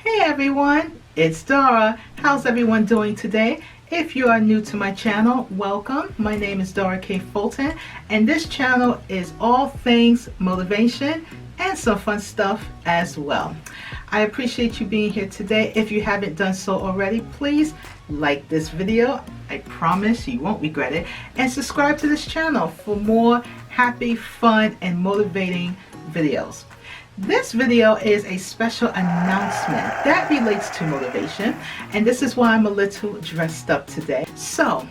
Hey everyone, it's Dara. How's everyone doing today? If you are new to my channel, welcome. My name is Dara K. Fulton, and this channel is all things motivation and some fun stuff as well. I appreciate you being here today. If you haven't done so already, please like this video. I promise you won't regret it. And subscribe to this channel for more happy, fun, and motivating videos. This video is a special announcement that relates to motivation, and this is why I'm a little dressed up today. So,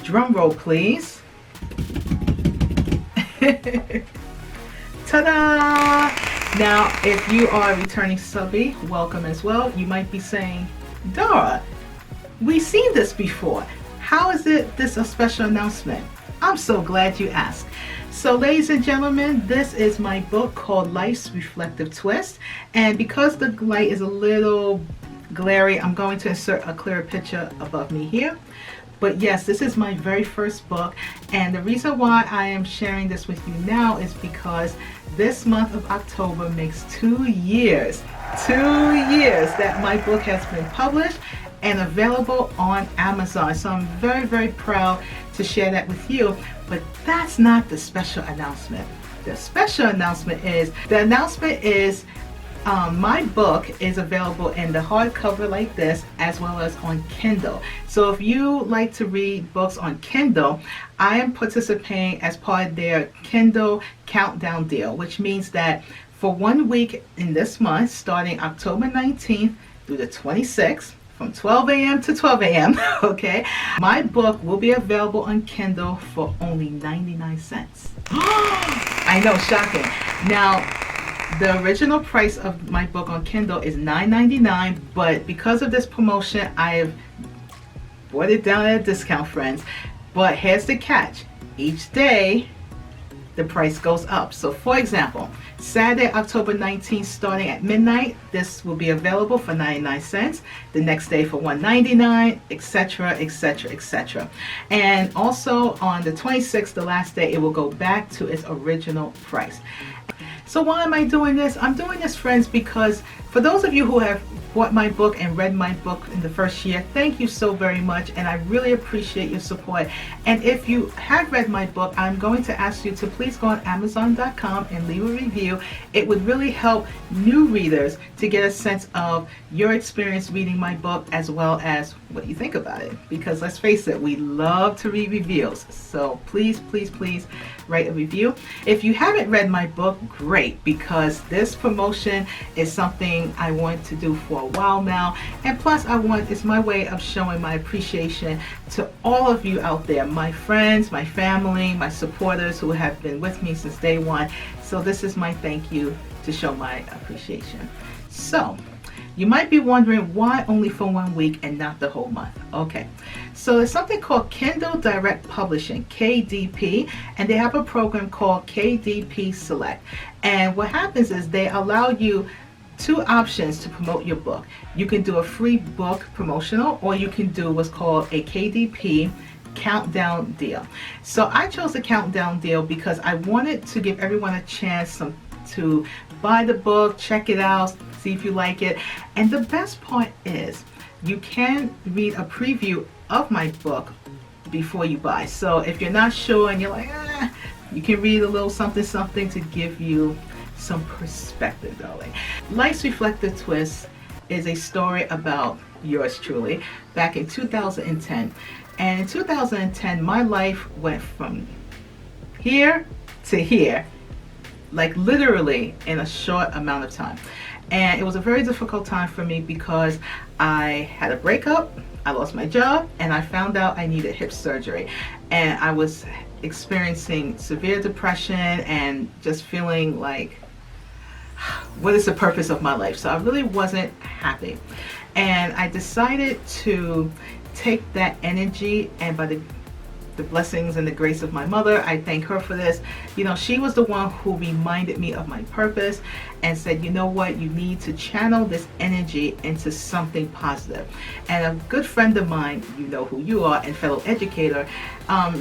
drum roll please. Ta-da! Now, if you are a returning subby, welcome as well. You might be saying, Dara, we've seen this before. How is this a special announcement? I'm so glad you asked. So ladies and gentlemen, this is my book called Life's Reflective Twist, and because the light is a little glary, I'm going to insert a clearer picture above me here. But yes, this is my very first book, and the reason why I am sharing this with you now is because this month of October makes 2 years that my book has been published and available on Amazon. So I'm very, very proud to share that with you. But that's not the special announcement. The special announcement is, my book is available in the hardcover like this, as well as on Kindle. So if you like to read books on Kindle, I am participating as part of their Kindle countdown deal, which means that for 1 week in this month, starting October 19th through the 26th, from 12 a.m. to 12 a.m. okay, my book will be available on Kindle for only 99 cents. I know, shocking. Now, the original price of my book on Kindle is $9.99, but because of this promotion, I have brought it down at a discount, friends. But here's the catch: each day the price goes up. So for example, Saturday, October 19th, starting at midnight, this will be available for 99 cents. The next day for $1.99, etc., etc., etc. And also on the 26th, the last day, it will go back to its original price. So why am I doing this? I'm doing this, friends, because for those of you who have bought my book and read my book in the first year, thank you so very much, and I really appreciate your support. And if you have read my book, I'm going to ask you to please go on Amazon.com and leave a review. It would really help new readers to get a sense of your experience reading my book, as well as what you think about it. Because let's face it, we love to read reviews. So please, please, please write a review. If you haven't read my book, great, because this promotion is something I want to do for a while now, and plus it's my way of showing my appreciation to all of you out there, my friends, my family, my supporters who have been with me since day one. So this is my thank you to show my appreciation. So you might be wondering, why only for 1 week and not the whole month? Okay, so there's something called Kindle Direct Publishing, KDP, and they have a program called KDP Select. And what happens is they allow you 2 options to promote your book. You can do a free book promotional, or you can do what's called a KDP countdown deal. So I chose the countdown deal because I wanted to give everyone a chance to buy the book, check it out, see if you like it. And the best part is you can read a preview of my book before you buy. So if you're not sure and you're like, you can read a little something something to give you some perspective, darling. Life's Reflective Twist is a story about yours truly back in 2010. And in 2010, my life went from here to here, like literally in a short amount of time. And it was a very difficult time for me because I had a breakup, I lost my job, and I found out I needed hip surgery. And I was experiencing severe depression and just feeling like, what is the purpose of my life? So I really wasn't happy. And I decided to take that energy, and by the blessings and the grace of my mother, I thank her for this. You know, she was the one who reminded me of my purpose and said, you know what, you need to channel this energy into something positive. And a good friend of mine, you know who you are, and fellow educator,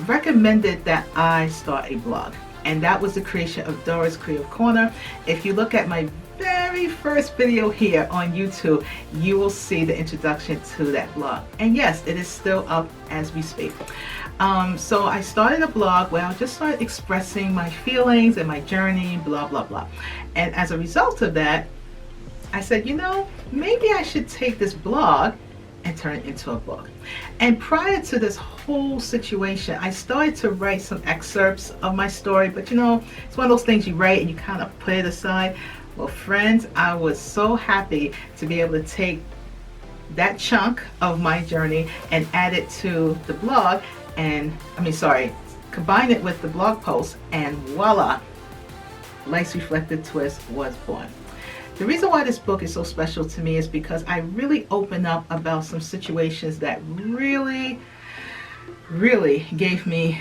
recommended that I start a blog. And that was the creation of Dara's Creative Corner. If you look at my very very first video here on YouTube, you will see the introduction to that blog. And yes, it is still up as we speak. So I started a blog where I just started expressing my feelings and my journey, blah, blah, blah. And as a result of that, I said, you know, maybe I should take this blog and turn it into a book. And prior to this whole situation, I started to write some excerpts of my story, but you know, it's one of those things you write and you kind of put it aside. Well, friends, I was so happy to be able to take that chunk of my journey and add it to the blog, and combine it with the blog post, and voila, Life's Reflected Twist was born. The reason why this book is so special to me is because I really open up about some situations that really gave me,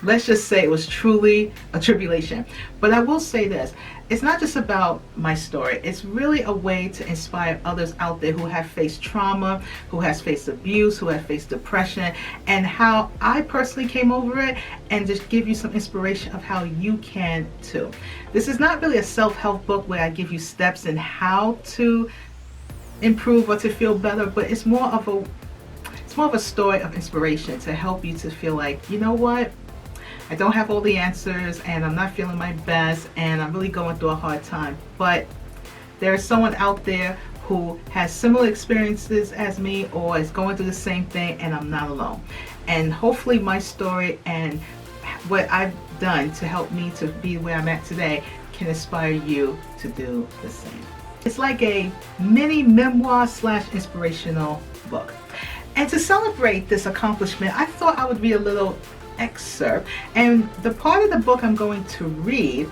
let's just say it was truly a tribulation. But I will say this, it's not just about my story. It's really a way to inspire others out there who have faced trauma, who has faced abuse, who have faced depression, and how I personally came over it, and just give you some inspiration of how you can too. This is not really a self-help book where I give you steps in how to improve or to feel better, but it's more of a story of inspiration to help you to feel like, you know what? I don't have all the answers, and I'm not feeling my best, and I'm really going through a hard time. But there is someone out there who has similar experiences as me or is going through the same thing, and I'm not alone. And hopefully my story and what I've done to help me to be where I'm at today can inspire you to do the same. It's like a mini memoir / inspirational book. And to celebrate this accomplishment, I thought I would read a little excerpt, and the part of the book I'm going to read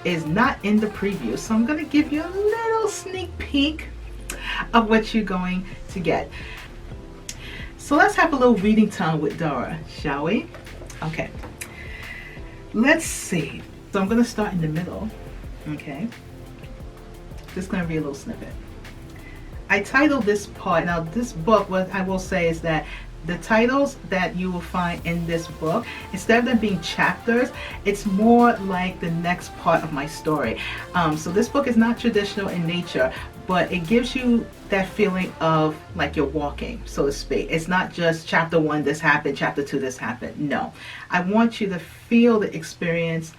is not in the preview, so I'm going to give you a little sneak peek of what you're going to get. So let's have a little reading time with Dara, shall we? Okay, let's see. So I'm going to start in the middle. Okay, just going to read a little snippet. I titled this part, now this book, what I will say is that the titles that you will find in this book, instead of them being chapters, it's more like the next part of my story. So this book is not traditional in nature, but it gives you that feeling of like you're walking, so to speak. It's not just chapter 1, this happened, chapter 2, this happened. No, I want you to feel the experience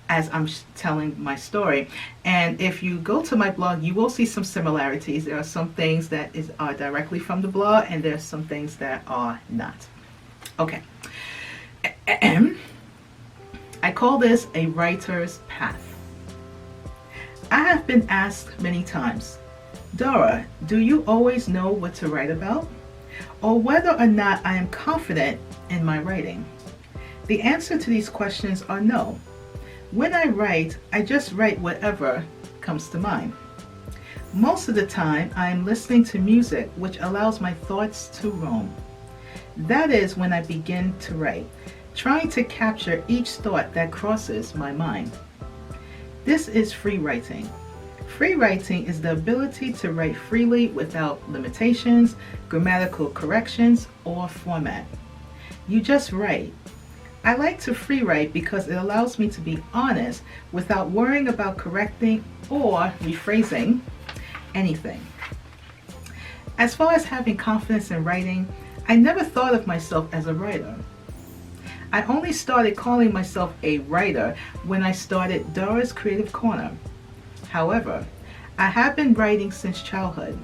as I'm telling my story. And if you go to my blog, you will see some similarities. There are some things that are directly from the blog, and there's some things that are not. Okay. I call this a writer's path. I have been asked many times, Dara, do you always know what to write about? Or whether or not I am confident in my writing? The answer to these questions are no. When I write, I just write whatever comes to mind. Most of the time, I am listening to music, which allows my thoughts to roam. That is when I begin to write, trying to capture each thought that crosses my mind. This is free writing. Free writing is the ability to write freely without limitations, grammatical corrections, or format. You just write. I like to free write because it allows me to be honest without worrying about correcting or rephrasing anything. As far as having confidence in writing, I never thought of myself as a writer. I only started calling myself a writer when I started Dara's Creative Corner. However, I have been writing since childhood.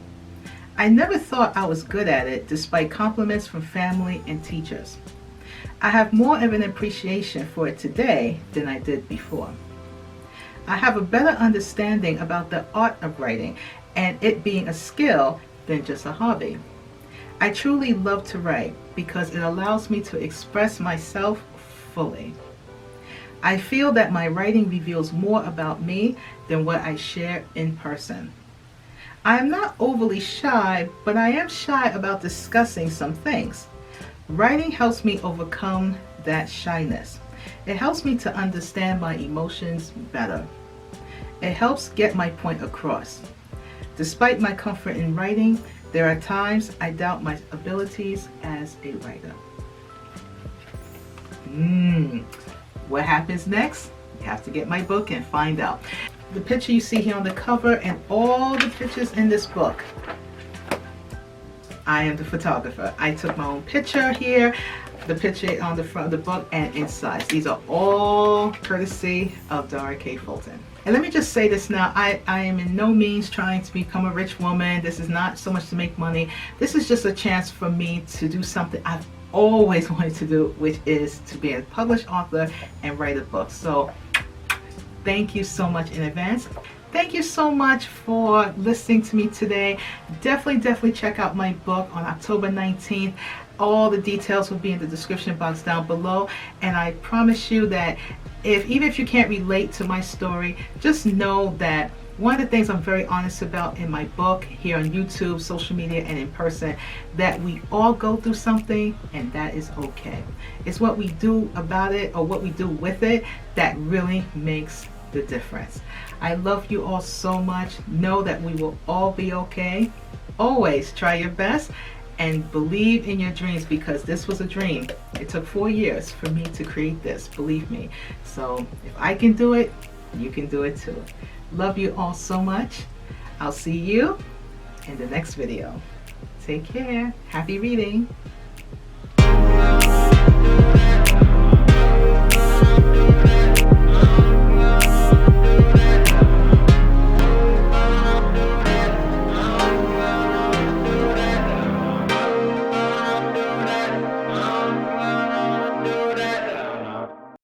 I never thought I was good at it despite compliments from family and teachers. I have more of an appreciation for it today than I did before. I have a better understanding about the art of writing and it being a skill than just a hobby. I truly love to write because it allows me to express myself fully. I feel that my writing reveals more about me than what I share in person. I am not overly shy, but I am shy about discussing some things. Writing helps me overcome that shyness. It helps me to understand my emotions better. It helps get my point across. Despite my comfort in writing, there are times I doubt my abilities as a writer. What happens next? You have to get my book and find out. the picture you see here on the cover and all the pictures in this book, I am the photographer. I took my own picture here, the picture on the front of the book, and inside. These are all courtesy of Dara K. Fulton. And let me just say this now, I am in no means trying to become a rich woman. This is not so much to make money. This is just a chance for me to do something I've always wanted to do, which is to be a published author and write a book. So thank you so much in advance. Thank you so much for listening to me today. Definitely check out my book on October 19th. All the details will be in the description box down below. And I promise you that even if you can't relate to my story, just know that one of the things I'm very honest about in my book, here on YouTube, social media, and in person, that we all go through something, and that is okay. It's what we do about it, or what we do with it, that really makes the difference. I love you all so much. Know that we will all be okay. Always try your best and believe in your dreams, because this was a dream. It took 4 years for me to create this, believe me. So if I can do it, you can do it too. Love you all so much. I'll see you in the next video. Take care. Happy reading.